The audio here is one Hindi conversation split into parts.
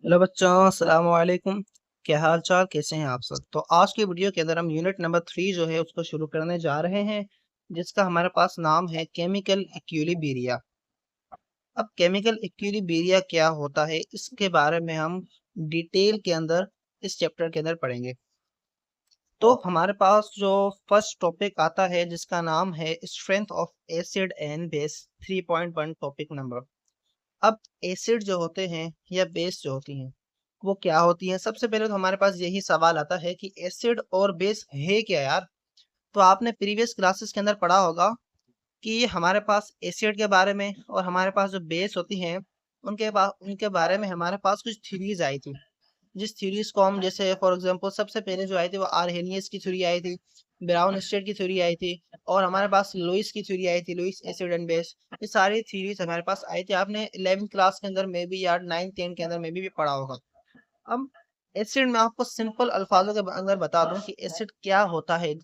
हेलो बच्चों, अस्सलाम वालेकुम। क्या हाल चाल, कैसे हैं आप सब। तो आज की वीडियो के अंदर हम यूनिट नंबर 3 जो है उसको शुरू करने जा रहे हैं, जिसका हमारे पास नाम है केमिकल इक्विलिब्रिया। अब केमिकल इक्विलिब्रिया क्या होता है, इसके बारे में हम डिटेल के अंदर इस चैप्टर के अंदर पढ़ेंगे। तो हमारे पास जो फर्स्ट टॉपिक आता है जिसका नाम है strength of acid and base 3.1 topic number. अब एसिड जो होते हैं या बेस जो होती हैं वो क्या होती हैं। सबसे पहले तो हमारे पास यही सवाल आता है कि एसिड और बेस है क्या यार। तो आपने प्रीवियस क्लासेस के अंदर पढ़ा होगा कि हमारे पास एसिड के बारे में और हमारे पास जो बेस होती हैं उनके बारे में हमारे पास कुछ थ्योरीज आई थी। जिस थ्योरीज को हम, जैसे फॉर एग्जांपल सबसे पहले जो आई थी वो आर्हेनियस की थ्योरी आई थी, ब्राउन स्टेट की थ्योरी आई थी, और हमारे पास लुइस की थ्योरी आई थी, लुइस एसिड एंड बेस। ये सारी थ्योरीज हमारे पास आई थी। आपने 11th क्लास के अंदर में भी या 9th 10th के अंदर में भी पढ़ा होगा। अब एसिड में आपको सिंपल अल्फाजों के अंदर बता दूं कि एसिड क्या होता है।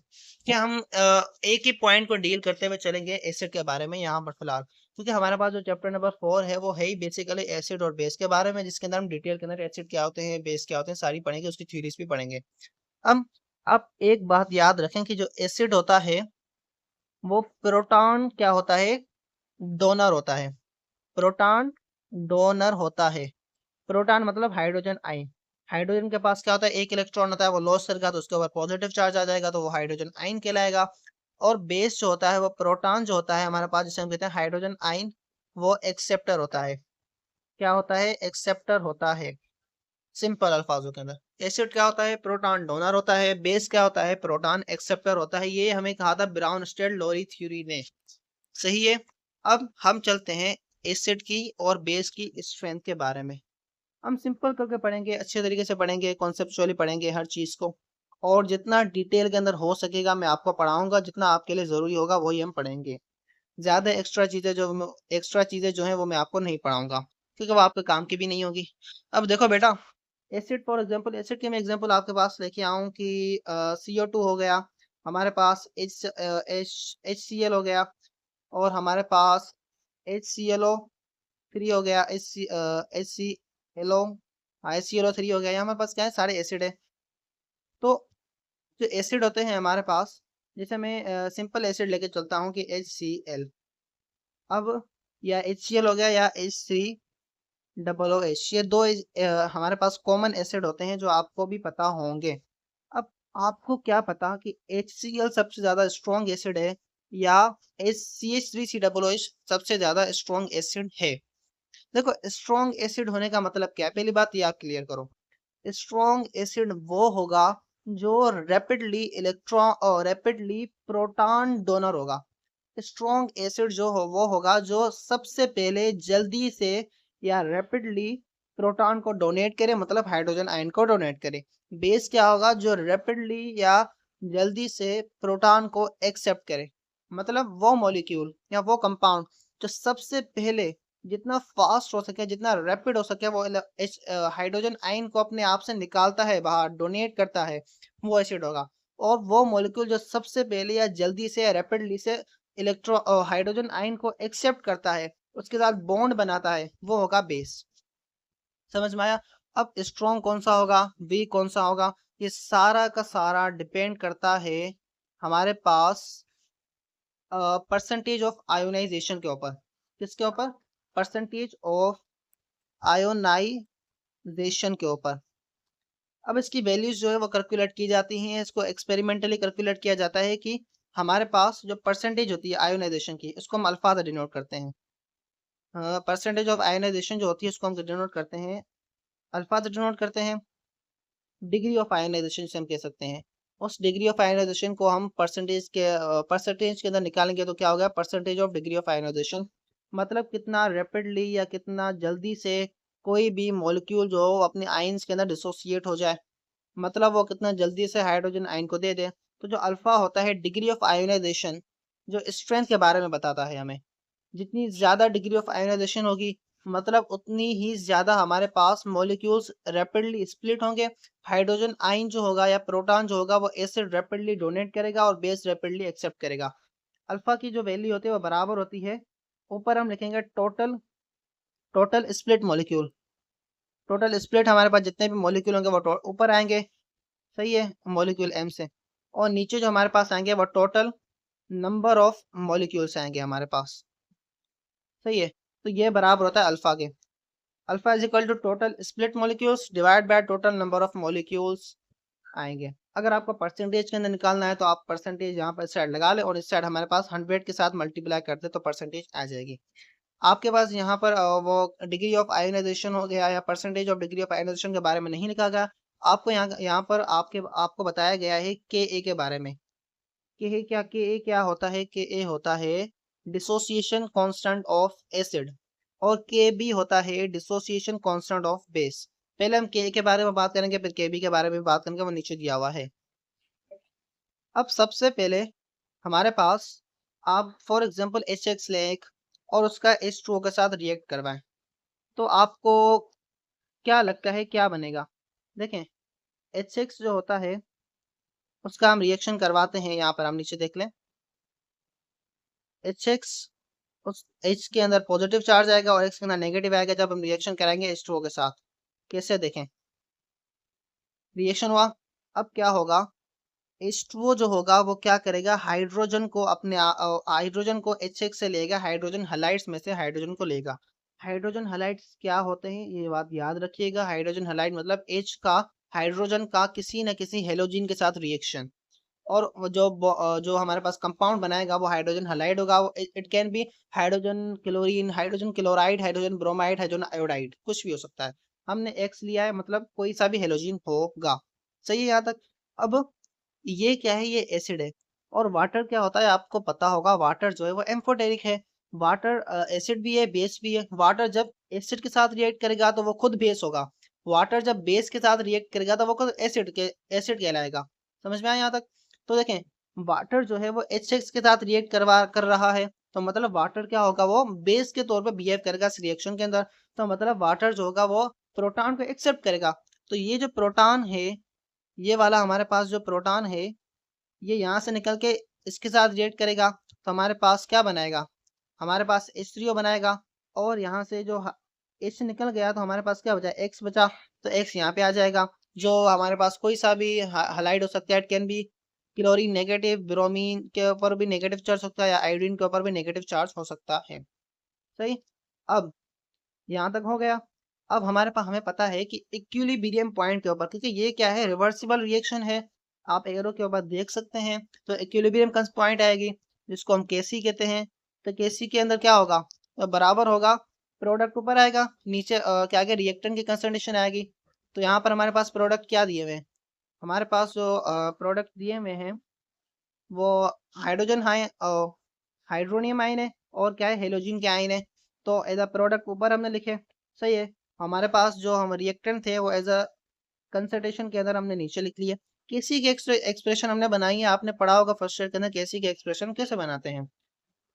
क्या हम एक ही पॉइंट को डील करते हुए चलेंगे एसिड के बारे में यहाँ पर फिलहाल, क्योंकि हमारे पास जो चैप्टर नंबर 4 है वो है ही बेसिकली एसिड और बेस के बारे में, जिसके अंदर हम डिटेल के अंदर एसिड क्या होते हैं, बेस क्या होते हैं, सारी पढ़ेंगे, उसकी थ्योरीज भी पढ़ेंगे। अब आप एक बात याद रखें कि जो एसिड होता है वो प्रोटॉन क्या होता है, डोनर होता है। प्रोटॉन डोनर होता है। प्रोटॉन मतलब हाइड्रोजन आयन। हाइड्रोजन के पास क्या होता है, एक इलेक्ट्रॉन होता है, वो लॉस करेगा तो उसके ऊपर पॉजिटिव चार्ज आ जाएगा, तो वो हाइड्रोजन आयन कहलाएगा। और बेस जो होता है वो प्रोटॉन जो होता है हमारे पास, जिसे हम कहते हैं हाइड्रोजन आयन, वो एक्सेप्टर होता है। क्या होता है, एक्सेप्टर होता है। सिंपल अल्फाजों के अंदर एसिड क्या होता है, प्रोटॉन डोनर होता है। बेस क्या होता है, प्रोटॉन एक्सेप्टर होता है। ये हमें कहा था ब्राउन स्टेड लोरी थ्योरी ने। सही है। अब हम चलते हैं एसिड की और बेस की स्ट्रेंथ के बारे में। हम सिंपल करके पढ़ेंगे, अच्छे तरीके से पढ़ेंगे, कॉन्सेप्चुअली पढ़ेंगे हर चीज़ को। और जितना डिटेल के अंदर हो सकेगा मैं आपको पढ़ाऊंगा, जितना आपके लिए ज़रूरी होगा वही हम पढ़ेंगे। ज़्यादा एक्स्ट्रा चीज़ें जो हैं वो मैं आपको नहीं पढ़ाऊंगा, क्योंकि वो आपके काम की भी नहीं होगी। अब देखो बेटा, एसिड फॉर एग्जांपल, एसिड के मैं एग्जांपल आपके पास लेके आऊँ कि CO2 हो गया, हमारे पास HCl हो गया, और हमारे पास HClO3 हो गया, HClO, हाँ HClO3 हो गया। यहाँ हमारे पास क्या है, सारे एसिड है। तो जो एसिड होते हैं हमारे पास, जैसे मैं सिंपल एसिड लेके चलता हूँ कि HCl। अब या HCl हो गया या H3OOH, ये दो हमारे पास कॉमन एसिड होते हैं जो आपको भी पता होंगे। अब आपको क्या पता कि HCl सबसे ज्यादा स्ट्रॉन्ग एसिड है या CH3COOH सबसे ज्यादा स्ट्रॉन्ग एसिड है। देखो, स्ट्रॉन्ग एसिड होने का मतलब क्या है, पहली बात ये आप क्लियर करो। स्ट्रॉन्ग एसिड वो होगा जो रैपिडली प्रोटॉन डोनर होगा। स्ट्रॉन्ग एसिड जो हो वो होगा जो सबसे पहले जल्दी से या रैपिडली प्रोटॉन को डोनेट करे, मतलब हाइड्रोजन आयन को डोनेट करे। बेस क्या होगा, जो रैपिडली या जल्दी से प्रोटॉन को एक्सेप्ट करे, मतलब वो मॉलिक्यूल या वो कंपाउंड जो सबसे पहले जितना फास्ट हो सके, जितना रैपिड हो सके, वो हाइड्रोजन आयन को अपने आप से निकालता है बाहर, डोनेट करता है, वो एसिड होगा। और वो मॉलिक्यूल जो सबसे पहले या जल्दी से या रैपिडली से हाइड्रोजन आयन को एक्सेप्ट करता है, उसके साथ बॉन्ड बनाता है, वो होगा बेस। समझ में आया। अब स्ट्रॉन्ग कौन सा होगा, वीक कौन सा होगा, ये सारा का सारा डिपेंड करता है हमारे पास परसेंटेज ऑफ आयोनाइजेशन के ऊपर। किसके ऊपर, परसेंटेज ऑफ आयोनाइजेशन के ऊपर। अब इसकी वैल्यूज जो है वो कैलकुलेट की जाती हैं, इसको एक्सपेरिमेंटली कैलकुलेट किया जाता है कि हमारे पास जो परसेंटेज होती है आयोनाइजेशन की, इसको हम अल्फा से डिनोट करते हैं। परसेंटेज ऑफ आयोनाइजेशन जो होती है उसको हम डिनोट करते हैं, अल्फा से डिनोट करते हैं। डिग्री ऑफ आयोनाइजेशन से हम कह सकते हैं। उस डिग्री ऑफ आयोनाइजेशन को हम परसेंटेज के अंदर निकालेंगे तो क्या होगा, percentage of degree of ionization, मतलब कितना रैपिडली या कितना जल्दी से कोई भी मॉलिक्यूल जो हो वो अपने आयंस के अंदर डिसोसिएट हो जाए, मतलब वो कितना जल्दी से हाइड्रोजन आयन को दे दे। तो जो अल्फा होता है डिग्री ऑफ आयोनाइजेशन, जो स्ट्रेंथ के बारे में बताता है हमें। जितनी ज्यादा डिग्री ऑफ आयोनाइजेशन होगी, मतलब उतनी ही ज्यादा हमारे पास मॉलिक्यूल्स रैपिडली स्प्लिट होंगे। हाइड्रोजन आयन जो होगा या प्रोटॉन जो होगा वो एसिड रैपिडली डोनेट करेगा और बेस रैपिडली एक्सेप्ट करेगा। अल्फा की जो वैल्यू होती है वो बराबर होती है, ऊपर हम लिखेंगे total split molecule. Total split हमारे पास जितने भी मॉलिक्यूल होंगे वो ऊपर आएंगे, सही है, मॉलिक्यूल m से, और नीचे जो हमारे पास आएंगे वो टोटल नंबर ऑफ मॉलिक्यूल्स आएंगे हमारे पास, सही है। तो ये बराबर होता है अल्फा के, alpha is equal to total split molecules divide by total number of molecules आएंगे। अगर आपको परसेंटेज के अंदर निकालना है तो आप परसेंटेज यहाँ पर इस साइड लगा ले और इस साइड हमारे पास 100 के साथ मल्टीप्लाई कर दे तो परसेंटेज आ जाएगी। आपके पास यहाँ पर वो डिग्री ऑफ आयोनाइजेशन हो गया या percentage of degree of ionization के बारे में नहीं लिखा गया, आपको यहाँ पर आपको बताया गया है के ए के बारे में। के ए क्या होता है? के ए होता है डिसोसिएशन कांस्टेंट ऑफ एसिड, और के बी होता है डिसोसिएशन कांस्टेंट ऑफ बेस। पहले हम के ए के बारे में बात करेंगे, फिर के बी के बारे में बात करेंगे, वो नीचे दिया हुआ है। अब सबसे पहले हमारे पास आप फॉर एग्जांपल HX लें एक और उसका H2O के साथ रिएक्ट करवाएं, तो आपको क्या लगता है क्या बनेगा? देखें, HX जो होता है उसका हम रिएक्शन करवाते हैं, यहाँ पर हम नीचे देख लें, HX उस H के अंदर पॉजिटिव चार्ज आएगा और X के अंदर नेगेटिव आएगा जब हम रिएक्शन कराएंगे H2O के साथ। कैसे देखें, रिएक्शन हुआ, अब क्या होगा, H2O जो होगा वो क्या करेगा, हाइड्रोजन को अपने हाइड्रोजन को HX से लेगा, हाइड्रोजन हलाइड्स में से हाइड्रोजन को लेगा। हाइड्रोजन हलाइड्स क्या होते हैं ये बात याद रखिएगा, हाइड्रोजन हलाइड मतलब H का हाइड्रोजन का किसी न किसी हेलोजन के साथ रिएक्शन, और वो जो हमारे पास कंपाउंड बनाएगा वो हाइड्रोजन हलाइड होगा। It can be hydrogen chlorine, hydrogen chloride, hydrogen bromide, hydrogen iodide, कुछ भी हो सकता है। हमने एक्स लिया है मतलब कोई सा भी हेलोजन होगा, सही है यहाँ तक। अब ये क्या है, ये एसिड है। और वाटर क्या होता है आपको पता होगा, वाटर जो है वो एम्फोटेरिक है। वाटर एसिड भी है बेस भी है। वाटर जब एसिड के साथ रिएक्ट करेगा तो वो खुद बेस होगा, वाटर जब बेस के साथ रिएक्ट करेगा तो वो खुद एसिड कहलाएगा। समझ में आया यहाँ तक? तो देखें, वाटर जो है वो HX के साथ रिएक्ट कर रहा है, तो मतलब वाटर क्या होगा, वो बेस के तौर पे बिहेव करेगा इस रिएक्शन के अंदर। तो मतलब वाटर जो होगा वो प्रोटॉन को एक्सेप्ट करेगा। तो ये जो प्रोटॉन है, ये वाला हमारे पास जो प्रोटॉन है, ये यहाँ से निकल के इसके साथ रिएक्ट करेगा, तो हमारे पास क्या बनाएगा, हमारे पास H3O बनाएगा। और यहाँ से जो H निकल गया तो हमारे पास क्या बचा, X बचा, तो X यहाँ पे आ जाएगा। जो हमारे पास कोई सा भी हलाइड हो सकता है, it can be chlorine negative, bromine के ऊपर भी नेगेटिव चार्ज हो सकता है, या आयोडीन के ऊपर भी नेगेटिव चार्ज हो सकता है, सही। अब यहाँ तक हो गया। अब हमारे पास हमें पता है कि इक्विलिब्रियम पॉइंट के ऊपर, क्योंकि ये क्या है, रिवर्सिबल रिएक्शन है, आप एरो के ऊपर देख सकते हैं, तो इक्विलिब्रियम का पॉइंट आएगी जिसको हम केसी कहते हैं। तो केसी के अंदर क्या होगा, तो बराबर होगा, प्रोडक्ट ऊपर आएगा, नीचे क्या आगे रिएक्टेंट की कंसंट्रेशन आएगी। तो यहाँ पर हमारे पास प्रोडक्ट क्या दिए हुए हैं, हमारे पास जो प्रोडक्ट दिए हुए हैं वो हाइड्रोजन हाइड्रोनियम आयन है, और क्या है, हेलोजन के आयन है। तो एज अ प्रोडक्ट ऊपर हमने लिखे, सही है। हमारे पास जो हम रिएक्टेंट थे वो एज अ कंसंट्रेशन के अंदर हमने नीचे लिख लिया। केसी की एक्सप्रेशन हमने बनाई है, आपने पढ़ा होगा फर्स्ट ईयर के अंदर केसी की एक्सप्रेशन कैसे बनाते हैं,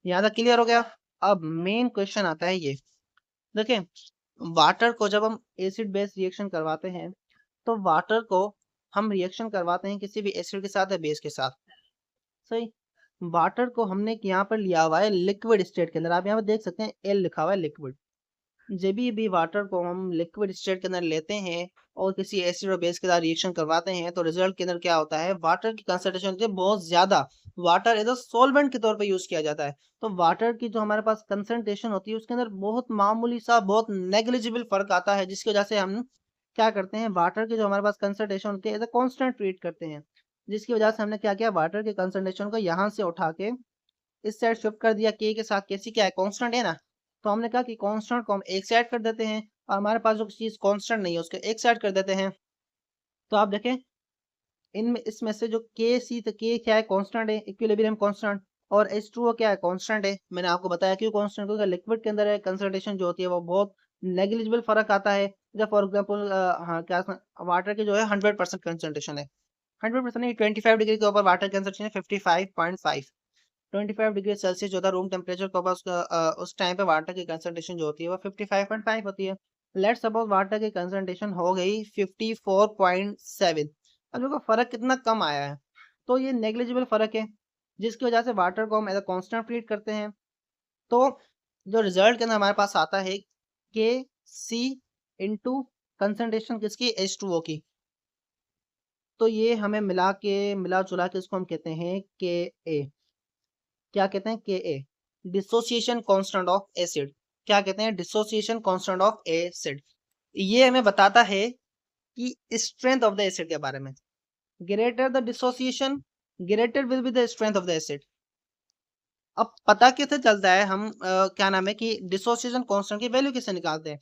यहाँ तक क्लियर हो गया। अब मेन क्वेश्चन आता है ये, देखें, वाटर को जब हम एसिड बेस रिएक्शन करवाते हैं, तो वाटर को हम रिएक्शन करवाते हैं किसी भी एसिड के साथ या बेस के साथ, सही। वाटर को हमने यहाँ पर लिया हुआ है लिक्विड स्टेट के अंदर, आप यहाँ पर देख सकते हैं एल लिखा हुआ है लिक्विड। जब भी वाटर को हम लिक्विड स्टेट के अंदर लेते हैं और किसी एसिड और बेस के साथ रिएक्शन करवाते हैं, तो रिजल्ट के अंदर क्या होता है, वाटर की कंसंट्रेशन होती है बहुत ज्यादा, वाटर एज अ सॉल्वेंट के तौर पे यूज किया जाता है। तो वाटर की जो हमारे पास कंसंट्रेशन होती है उसके अंदर बहुत मामूली सा, बहुत नेग्लिजिबल फर्क आता है, जिसकी वजह से हम क्या करते हैं, वाटर की जो हमारे पास कंसंट्रेशन होती है एज अ कॉन्स्टेंट ट्रीट करते हैं। जिसकी वजह से हमने क्या किया, वाटर के कंसंट्रेशन को यहाँ से उठा के इस साइड शिफ्ट कर दिया, के साथ, के क्या है, कांस्टेंट है ना, तो हमने कहा कि कांस्टेंट को हम एक साइड कर देते हैं, और हमारे पास जो चीज कांस्टेंट नहीं है उसके एक साइड कर देते हैं। तो आप देखें, इनमें इसमें से जो तो के क्या है, कांस्टेंट है, इक्विलिब्रियम कांस्टेंट, और H2O क्या है, कांस्टेंट है। मैंने आपको बताया क्यों कांस्टेंट, क्योंकि लिक्विड के अंदर है कंसंट्रेशन जो होती है वो बहुत नेग्लिजिबल फर्क आता है। जब फॉर एग्जाम्पल हाँ क्या, वाटर की जो है 100% कंसंट्रेशन है, 100% नहीं, 25 डिग्री के ऊपर वाटर कंसंट्रेशन है 55.5, 25 डिग्री सेल्सियस जो था रूम टेम्परेचर के ऊपर उस टाइम पे वाटर की कंसंट्रेशन जो होती है वो 55.5 होती है। लेट्स सपोज वाटर की कंसंट्रेशन हो गई 54.7। अब देखो फर्क कितना कम आया है, तो ये नेग्लिजिबल फर्क है, जिसकी वजह से वाटर को हम एज अ कांस्टेंट ट्रीट करते हैं। तो जो रिजल्ट के अंदर हमारे पास आता है के सी इंटू कंसंट्रेशन किसकी, H2O की। तो ये हमें मिला जुला के इसको हम कहते हैं के ए। क्या कहते हैं, के ए, डिसोसिएशन कांस्टेंट ऑफ एसिड। क्या कहते हैं, डिसोसिएशन कांस्टेंट ऑफ एसिड। ये हमें बताता है कि स्ट्रेंथ ऑफ द एसिड के बारे में। Greater the dissociation, greater will be the strength of the acid. अब पता कैसे चलता है, हम क्या नाम है कि डिसोसिएशन कांस्टेंट की वैल्यू कैसे निकालते हैं।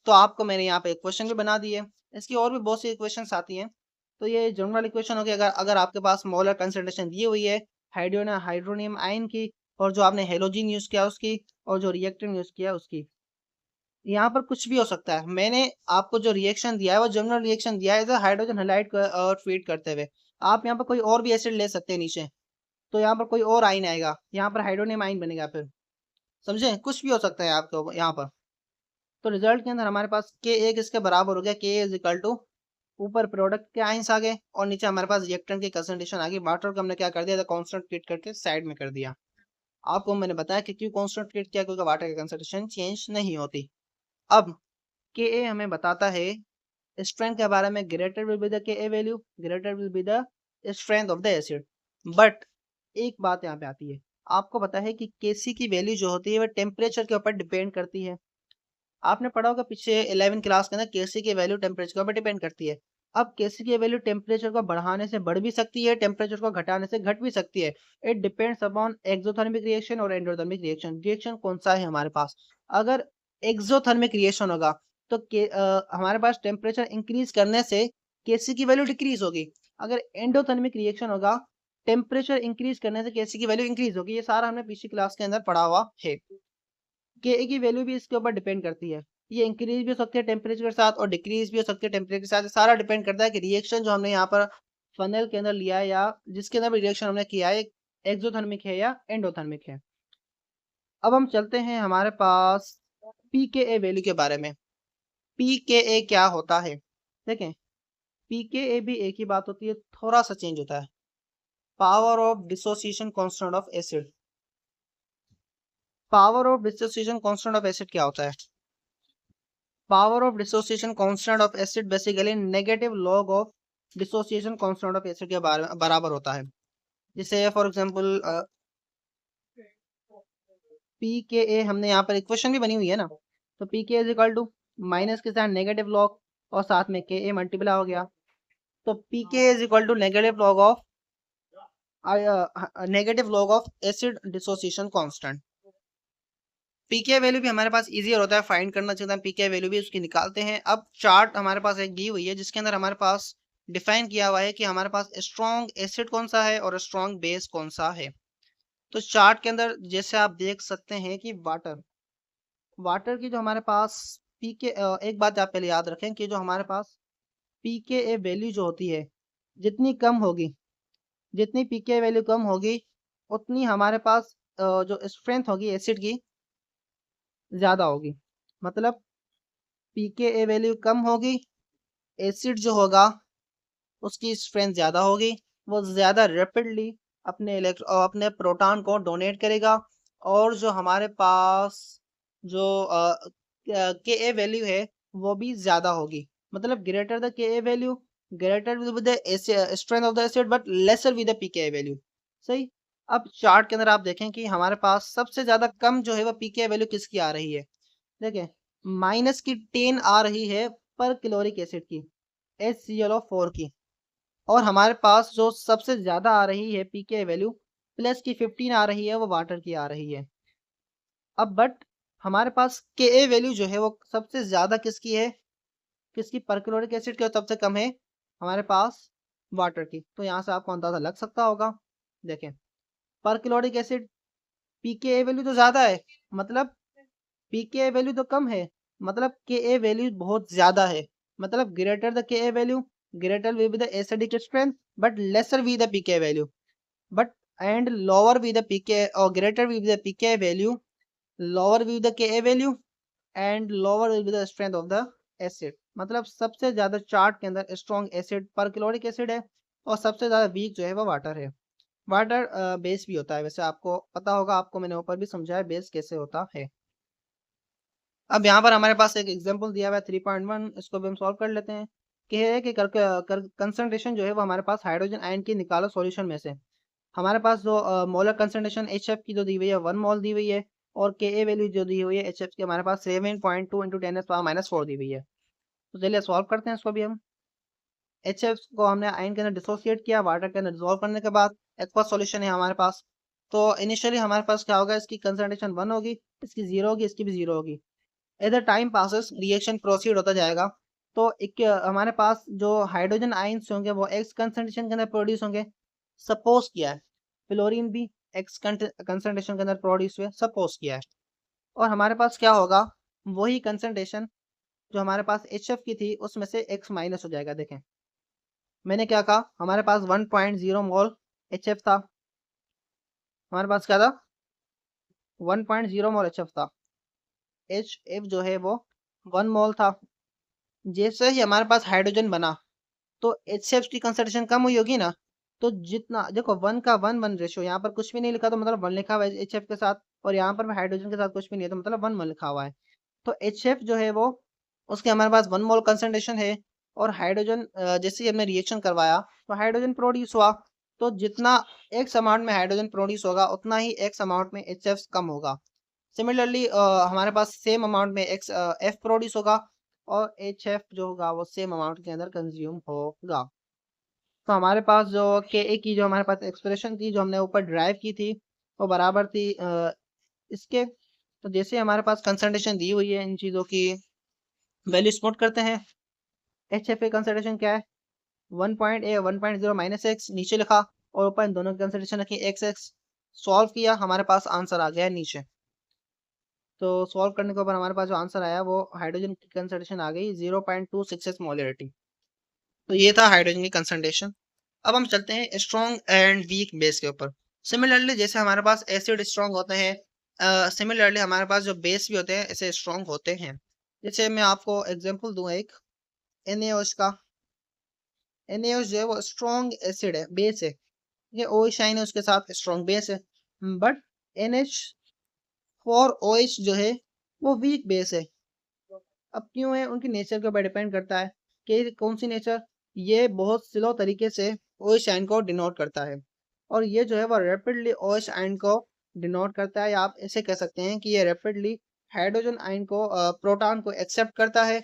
तो आपको मैंने यहाँ पे इक्वेशन भी बना दी है, इसकी और भी बहुत सी इक्वेशंस आती हैं। तो ये जनरल इक्वेशन होगी, अगर अगर आपके पास मोलर कंसंट्रेशन दी हुई है हाइड्रोनियम आयन की, और जो आपने हेलोजन यूज किया उसकी, और जो रिएक्टेंट यूज किया उसकी, यहाँ पर कुछ भी हो सकता है। मैंने आपको जो रिएक्शन दिया है वो जनरल रिएक्शन दिया है हाइड्रोजन हैलाइड और फीड करते हुए। आप यहाँ पर कोई और भी एसिड ले सकते हैं नीचे, तो यहाँ पर कोई और आयन आएगा, यहाँ पर हाइड्रोनियम आयन बनेगा, फिर समझे, कुछ भी हो सकता है आपको यहाँ पर। तो रिजल्ट के अंदर हमारे पास के ए किसके बराबर हो गया, के इज इक्वल टू, ऊपर प्रोडक्ट के आयंस आ गए और नीचे हमारे पास रिएक्टेंट की कंसंट्रेशन आ गई। वाटर को हमने क्या कर दिया था, कांस्टेंट ट्रीट करके साइड में कर दिया। आपको मैंने बताया कि क्यों कांस्टेंट ट्रीट किया, क्योंकि वाटर की कंसंट्रेशन चेंज नहीं होती। अब के ए हमें बताता है स्ट्रेंथ के बारे में, greater will be the K A value, greater will be the strength of the acid. But एक बात यहाँ पे आती है, आपको पता है कि केसी की वैल्यू जो होती है वह टेम्परेचर के ऊपर डिपेंड करती है। आपने पढ़ा होगा पीछे 11 क्लास के अंदर, केसी की वैल्यू टेम्परेचर के ऊपर डिपेंड करती है। अब केसी की वैल्यू टेम्परेचर को बढ़ाने से बढ़ भी सकती है, टेम्परेचर को घटाने से घट भी सकती है। It depends upon exothermic reaction और एंडोथर्मिक रिएक्शन। रिएक्शन कौन सा है हमारे पास, अगर एक्सोथर्मिक रिएक्शन होगा तो हमारे पास टेम्परेचर इंक्रीज करने से केसी की वैल्यू डिक्रीज होगी। अगर एंडोथर्मिक रिएक्शन होगा, टेम्परेचर इंक्रीज करने से केसी की वैल्यू इंक्रीज होगी। ये सारा हमने पिछली क्लास के अंदर पढ़ा हुआ है। के ए की वैल्यू भी इसके ऊपर डिपेंड करती है, ये इंक्रीज भी हो सकती है टेम्परेचर के साथ और डिक्रीज भी हो सकती है टेम्परेचर के साथ। सारा डिपेंड करता है कि रिएक्शन जो हमने यहाँ पर फनल के अंदर लिया है या जिसके अंदर भी रिएक्शन हमने किया है, एक्सोथर्मिक है या एंडोथर्मिक है। अब हम चलते हैं हमारे पास पी के ए वैल्यू के बारे में। पी के ए क्या होता है, देखें, पी के ए भी एक ही बात होती है, थोड़ा सा चेंज होता है। Power of dissociation constant of acid. Power of dissociation constant of acid क्या होता है, power of dissociation constant of acid basically negative log of dissociation constant of acid के बराबर होता है। जैसे फॉर एग्जांपल पी के ए, हमने यहाँ पर इक्वेशन भी बनी हुई है ना, तो P K is equal to minus के साथ नेगेटिव लॉग और साथ में के ए मल्टीप्लाई हो गया, तो P K is equal to negative log of acid dissociation constant. PK value भी हमारे पास इजीर होता है फाइंड करना, चाहते हैं पीके वैल्यू भी उसकी निकालते हैं। अब चार्ट हमारे पास एक दी हुई है जिसके अंदर हमारे पास डिफाइन किया हुआ है कि हमारे पास स्ट्रॉन्ग एसिड कौन सा है और स्ट्रॉन्ग बेस कौन सा है। तो चार्ट के अंदर जैसे आप देख सकते हैं कि वाटर की जो हमारे पास पीके, एक बात आप पहले याद रखें कि जो हमारे पास पीके ए वैल्यू जो होती है, जितनी कम होगी, जितनी पीके वैल्यू कम होगी उतनी हमारे पास जो स्ट्रेंथ होगी एसिड की ज्यादा होगी। मतलब पीके ए वैल्यू कम होगी, एसिड जो होगा उसकी स्ट्रेंथ ज्यादा होगी, वो ज्यादा रैपिडली अपने प्रोटॉन को डोनेट करेगा। और जो हमारे पास जो के ए वैल्यू है वो भी ज्यादा होगी। मतलब greater the K A value, greater with the strength of the acid but lesser with the P K value. सही। अब चार्ट के अंदर आप देखें कि हमारे पास सबसे ज्यादा कम जो है वो पीके वैल्यू किसकी आ रही है, देखें, माइनस की 10 आ रही है पर क्लोरिक एसिड की, HClO4 की। और हमारे पास जो सबसे ज्यादा आ रही है पीके वैल्यू प्लस की 15 आ रही है, वो वाटर की आ रही है। अब बट हमारे पास के ए वैल्यू जो है वो सबसे ज्यादा किसकी है, किसकी, परक्लोरिक एसिड की, और सबसे कम है हमारे पास वाटर की। तो यहाँ से आपको अंदाजा लग सकता होगा। देखें, परक्लोरिक एसिड पीके ए वैल्यू तो ज्यादा है, मतलब पीके वैल्यू तो कम है, मतलब के ए वैल्यू बहुत ज्यादा है। मतलब greater the K A value, greater with the acidic strength but lesser with the P K value, but and lower with the P K, और greater with the P K value, lower with the K A value and lower with the strength of the acid. मतलब सबसे ज्यादा चार्ट के अंदर स्ट्रॉन्ग एसिड परक्लोरिक एसिड है और सबसे ज्यादा वीक जो है वो वाटर है। वाटर बेस भी होता है, वैसे आपको पता होगा, आपको मैंने ऊपर भी समझाया बेस कैसे होता है। अब यहाँ पर हमारे पास एक एग्जांपल दिया हुआ है 3.1, इसको भी हम सॉल्व कर लेते हैं। कि है कि कंसंट्रेशन जो है वो हमारे पास हाइड्रोजन आयन की निकालो सॉल्यूशन में से। हमारे पास जो मोलर कंसंट्रेशन एच एफ की जो दी हुई है 1 मोल दी हुई है, और के ए वैल्यू जो दी हुई है एच एफ की हमारे पास 7.2 इंटू 10⁻⁻⁴ दी हुई है। तो चलिए सॉल्व करते हैं इसको भी हम। एच एफ को हमने आयन के अंदर डिसोसिएट किया, वाटर के अंदर डिजोल्व करने के बाद एक्वा सॉल्यूशन है हमारे पास। तो इनिशियली हमारे पास क्या होगा, इसकी कंसंट्रेशन 1 होगी, इसकी 0 होगी, इसकी भी 0 होगी। As the time passes reaction proceed होता जाएगा। तो एक हमारे पास जो हाइड्रोजन आयंस होंगे वो एक्स कंसंट्रेशन के अंदर प्रोड्यूस होंगे। सपोज किया है फ्लोरीन भी एक्स कंसंट्रेशन के अंदर प्रोड्यूस हुए, सपोज किया है। और हमारे पास क्या होगा, वही कंसंट्रेशन जो हमारे पास एच एफ की थी उसमें से एक्स माइनस हो जाएगा। देखें मैंने क्या कहा, हमारे पास 1.0 मोल एच एफ था। हमारे पास क्या था, 1.0 मोल एच एफ था। एच एफ जो है वो 1 मोल था। जैसे ही हमारे पास हाइड्रोजन बना तो एच एफ की कंसंट्रेशन कम हुई होगी ना। तो जितना देखो 1:1 रेशियो, यहाँ पर कुछ भी नहीं लिखा तो मतलब 1 लिखा हुआ है एच एफ के साथ, और यहाँ पर हाइड्रोजन के साथ कुछ भी नहीं है तो मतलब 1 1 लिखा हुआ है। तो एच एफ जो है वो उसके हमारे पास 1 मोल कंसंट्रेशन है। और हाइड्रोजन जैसे ही हमने रिएक्शन करवाया तो हाइड्रोजन प्रोड्यूस हुआ। तो जितना एक्स अमाउंट में हाइड्रोजन प्रोड्यूस होगा उतना ही एक्स अमाउंट में एच एफ कम होगा। सिमिलरली हमारे पास सेम अमाउंट में एक्स एफ प्रोड्यूस होगा, और एच एफ जो होगा वो सेम अमाउंट के अंदर कंज्यूम होगा। तो हमारे पास जो के ए की जो हमारे पास एक्सप्रेशन थी जो हमने ऊपर ड्राइव की थी वो बराबर थी इसके। तो जैसे हमारे पास कंसंट्रेशन दी हुई है इन चीज़ों की वैल्यू स्पॉट करते हैं। एच एफ ए कंसंट्रेशन क्या है, 1.0 माइनस एक्स नीचे लिखा, और ऊपर इन दोनों की कंसंट्रेशन रखी एक्स एक्स। सॉल्व किया, हमारे पास आंसर आ गया है नीचे। तो सॉल्व करने के ऊपर हमारे पास जो आंसर आया वो हाइड्रोजन की कंसंट्रेशन आ गई 0.266 मोलरिटी। तो ये था हाइड्रोजन की कंसंट्रेशन। अब हम चलते हैं स्ट्रॉन्ग एंड वीक बेस के ऊपर। सिमिलरली जैसे हमारे पास एसिड स्ट्रॉन्ग होते हैं, सिमिलरली हमारे पास जो बेस भी होते हैं ऐसे स्ट्रॉन्ग होते हैं। जैसे मैं आपको एग्जांपल दूं एक NaOH का। NaOH जो है वो स्ट्रॉन्ग एसिड है, बेस है। ये OH आयन है उसके साथ स्ट्रॉन्ग बेस है। बट NH4OH जो है वो वीक बेस है। अब क्यों है, उनकी नेचर के ऊपर डिपेंड करता है कि कौन सी नेचर। ये बहुत स्लो तरीके से OH आयन को डिनोट करता है, और ये जो है वो रैपिडली OH आयन को डिनोट करता है। या आप ऐसे कह सकते हैं कि ये रैपिडली हाइड्रोजन आयन को प्रोटॉन को एक्सेप्ट करता है।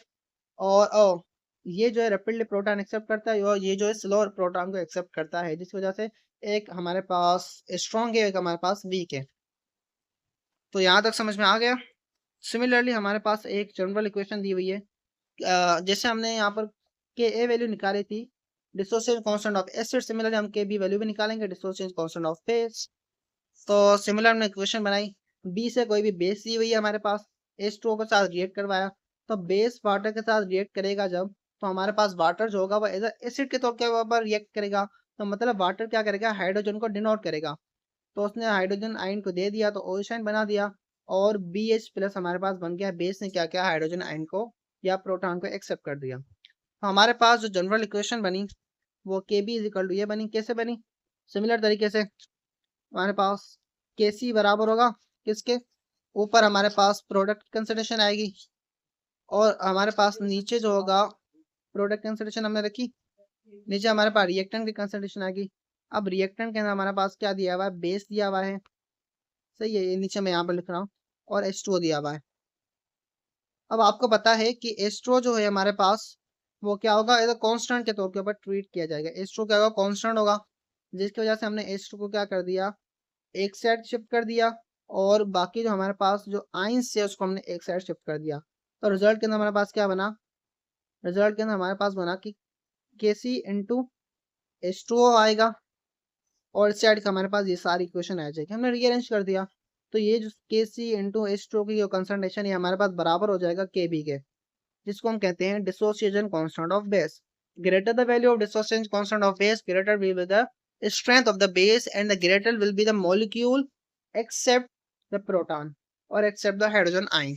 और ये जो है रैपिडली प्रोटॉन एक्सेप्ट करता है, और ये जो है स्लो प्रोटॉन को एक्सेप्ट करता है, जिसकी वजह से एक हमारे पास स्ट्रॉन्ग है, एक हमारे पास वीक है। तो यहाँ तक समझ में आ गया। सिमिलरली हमारे पास एक जनरल इक्वेशन दी हुई है। जैसे हमने यहाँ पर के ए वैल्यू निकाली थी dissociation constant of acid, similarly हम के बी वैल्यू भी निकालेंगे डिसोसिएशन कांस्टेंट ऑफ बेस। तो सिमिलर हमने इक्वेशन बनाई। बी से कोई भी बेस दी हुई है हमारे पास, H2O के साथ रिएक्ट करवाया, तो बेस वाटर के साथ रिएक्ट करेगा जब, तो हमारे पास वाटर जो होगा वो एज एसिड के तौर पर रिएक्ट करेगा। तो मतलब वाटर क्या करेगा, हाइड्रोजन को डिनोट करेगा। तो उसने हाइड्रोजन आयन को दे दिया तो OH आयन बना दिया, और BH प्लस हमारे पास बन गया। बेस ने क्या किया, हाइड्रोजन आयन को या प्रोटॉन को एक्सेप्ट कर दिया। तो हमारे पास जो जनरल इक्वेशन बनी वो KB इज इक्वल टू ये बनी। कैसे बनी, सिमिलर तरीके से हमारे पास KC बराबर होगा किसके, ऊपर हमारे पास प्रोडक्ट कंसिडरेशन आएगी, और हमारे पास नीचे जो होगा प्रोडक्ट कंसिडरेशन हमने रखी, नीचे हमारे पास रिएक्टेंट की कंसिडरेशन आएगी। अब रिएक्टेंट के अंदर हमारे पास क्या दिया हुआ है, बेस दिया हुआ है, सही है, ये नीचे मैं यहाँ पर लिख रहा हूँ, और H2O दिया हुआ है। अब आपको पता है कि H2O जो है हमारे पास वो क्या होगा, एज अ कॉन्स्टेंट के तौर के ऊपर ट्रीट किया जाएगा। H2O क्या होगा, कॉन्स्टेंट होगा, जिसकी वजह से हमने H2O को क्या कर दिया, एक साइड शिफ्ट कर दिया, और बाकी जो हमारे पास जो आइंस है उसको हमने एक साइड शिफ्ट कर दिया। तो रिजल्ट के अंदर हमारे पास क्या बना, रिजल्ट के अंदर हमारे पास बना कि KC इंटू H2O आएगा, और इस साइड का हमारे पास ये सारी इक्वेशन आ जाएगी। हमने रीअरेंज कर दिया, तो ये जो KC इंटू H2O की जो कंसंट्रेशन है हमारे पास बराबर हो जाएगा KB के, जिसको हम कहते हैं dissociation constant of base. Greater the value of dissociation constant of base, greater will be the strength of the base, and the greater will be the molecule except the proton और except the hydrogen ion।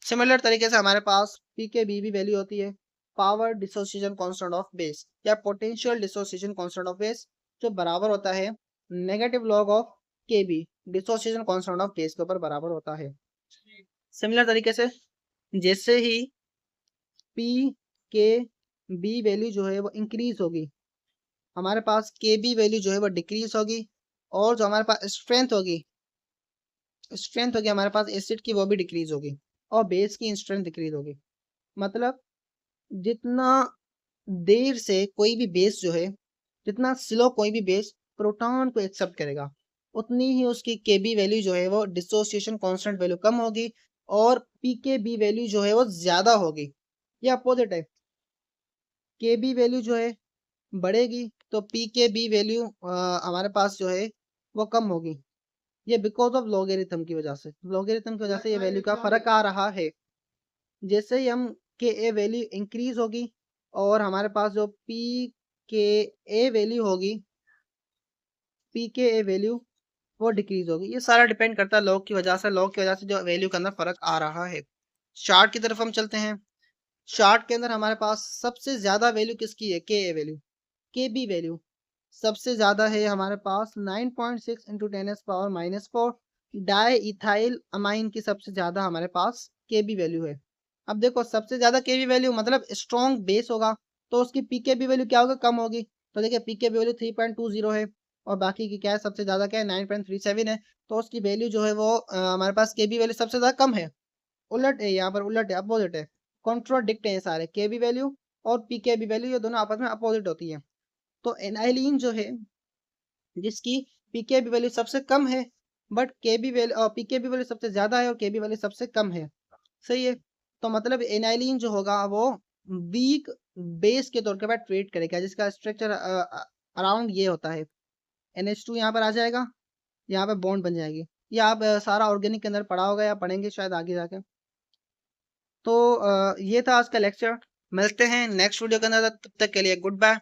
Similar तरीके से हमारे पास pKb भी वैल्यू होती है, power dissociation constant of base या potential dissociation constant of base, जो बराबर होता है negative log of Kb dissociation constant of base के ऊपर बराबर होता है। सिमिलर तरीके से जैसे ही पी के बी वैल्यू जो है वो इंक्रीज होगी, हमारे पास के बी वैल्यू जो है वो डिक्रीज होगी, और जो हमारे पास स्ट्रेंथ होगी हमारे पास एसिड की, वो भी डिक्रीज होगी, और बेस की स्ट्रेंथ डिक्रीज होगी। मतलब जितना देर से कोई भी बेस जो है, जितना स्लो कोई भी बेस प्रोटॉन को एक्सेप्ट करेगा, उतनी ही उसकी के बी वैल्यू जो है वो डिसोसिएशन कांस्टेंट वैल्यू कम होगी, और पी के बी वैल्यू जो है वो ज्यादा होगी। ये अपोजिट है, के बी वैल्यू जो है बढ़ेगी तो पी के बी वैल्यू हमारे पास जो है वो कम होगी। ये बिकॉज ऑफ लॉगरिथम की वजह से, लॉगरिथम की वजह से ये वैल्यू का फर्क आ रहा है। जैसे ही हम के ए वैल्यू इंक्रीज होगी, और हमारे पास जो पी के ए वैल्यू होगी, पी के ए वैल्यू वो डिक्रीज होगी। ये सारा डिपेंड करता है लॉग की वजह से, लॉग की वजह से जो वैल्यू के अंदर फर्क आ रहा है। चार्ट की तरफ हम चलते हैं। चार्ट के अंदर हमारे पास सबसे ज्यादा वैल्यू किसकी है, के ए वैल्यू, के बी वैल्यू सबसे ज्यादा है हमारे पास 9.6 इंटू 10⁻⁻⁴। डाई इथाइल अमाइन की सबसे ज्यादा हमारे पास के बी वैल्यू है। अब देखो सबसे ज्यादा के बी वैल्यू मतलब स्ट्रॉन्ग बेस होगा, तो उसकी पी के बी वैल्यू क्या होगा, कम होगी। तो देखिए पी के बी वैल्यू 3.20 है, और बाकी की क्या है, सबसे ज्यादा क्या है 9.37 है, तो उसकी वैल्यू जो है वो हमारे पास के बी वैल्यू सबसे ज्यादा कम है। उलट है, यहाँ पर उलट है, अपोजिट है, कॉन्ट्रोडिक्ट है सारे, के बी वैल्यू और पी के बी वैल्यू ये दोनों आपस में अपोजिट होती है। तो एनाइलिन जो है, जिसकी पीकेबी वैल्यू सबसे कम है, but KB value pKb value सबसे ज्यादा है, और केबी वैल्यू सबसे कम है। सही है। तो मतलब एनाइलिन जो होगा वो वीक बेस के तौर पर ट्रीट करेगा, जिसका स्ट्रक्चर अराउंड ये होता है, NH2 यहाँ पर आ जाएगा, यहाँ पे बॉन्ड बन जाएगी। ये आप सारा ऑर्गेनिक के अंदर पढ़ा होगा या पढ़ेंगे शायद आगे जाके। तो ये था आज का लेक्चर। मिलते हैं नेक्स्ट वीडियो के अंदर, तब तक के लिए गुड बाय।